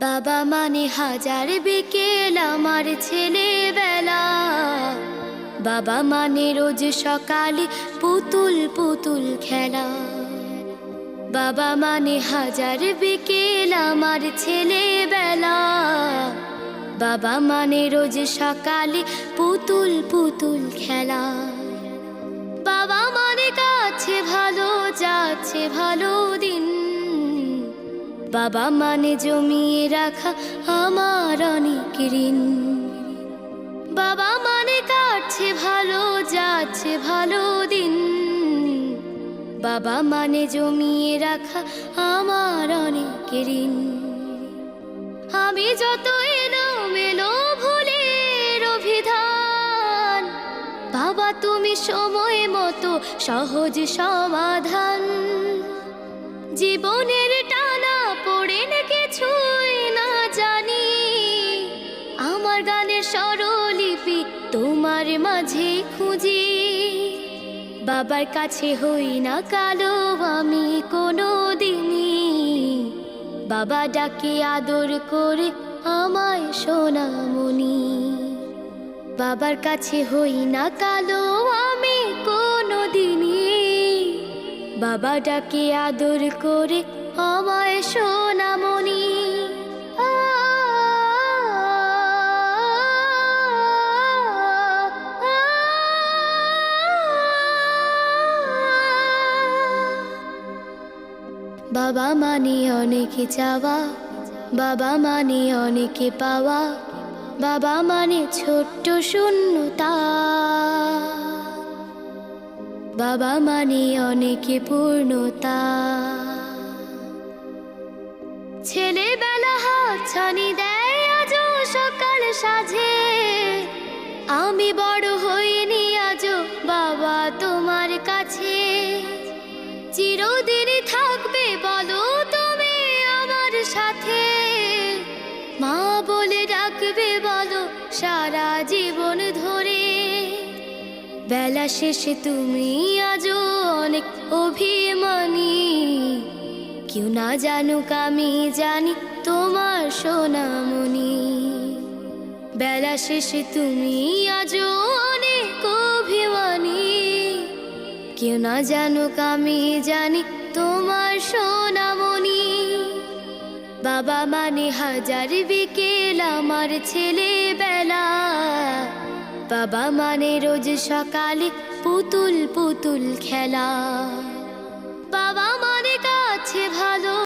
বাবা মানে হাজার বিকেল আমার ছেলেবেলা। বাবা মানে রোজ সকালে পুতুল পুতুল খেলা। বাবা মানে হাজার বিকেল আমার ছেলেবেলা। বাবা মানে রোজ সকালে পুতুল পুতুল খেলা। বাবা মানে কাছে ভালো যাচ্ছে ভালো দিন। বাবা মানে জমিয়ে রাখা আমার অনেক ঋণ। বাবা মানে কাটছে ভালো যাচ্ছে ভালো দিন। বাবা মানে জমিয়ে রাখা আমার অনেক ঋণ। আমি যত এলোমেলো ভুলের অভিধান, বাবা তুমি সময় মতো সহজ সমাধান। জীবনের টানা পড়ে কিছুই না জানি, আমার গানের স্বরলিপি তোমার মাঝে খুঁজি। বাবার কাছে হই না কালো আমি কোনো দিনই, বাবা ডাকে আদর করে আমায় সোনামণি। বাবার কাছে হই না কালো আমি কোনো দিনই, বাবা ডাকে আদর করে আমায় সোনামণি। বাবা মানে অনেক চাওয়া, বাবা মানে অনেক পাওয়া। বাবা মানে ছোট্ট শূন্যতা, বাবা মানে অনেক পূর্ণতা। ছেলেবেলা হাতছানি দেয় আজও সকাল সাজে। আমি বড় হইনি আজও বাবা তোমার কাছে। চিরদিন থাকবে বলো তুমি আমার সাথে, মা বলে ডাকবে বলো সারা জীবন ধরে। বেলা শেষে তুমি আজও অনেক অভিমানী, কেউ না জানুক আমি জানি তোমার সোনামণি। বেলা শেষে তুমি আজও অনেক অভিমানী, কেউ না জানুক আমি জানি তোমার সোনামণি। বাবা মানে হাজার বিকেল আমার ছেলেবেলা। বাবা মানে রোজ সকালে পুতুল পুতুল খেলা।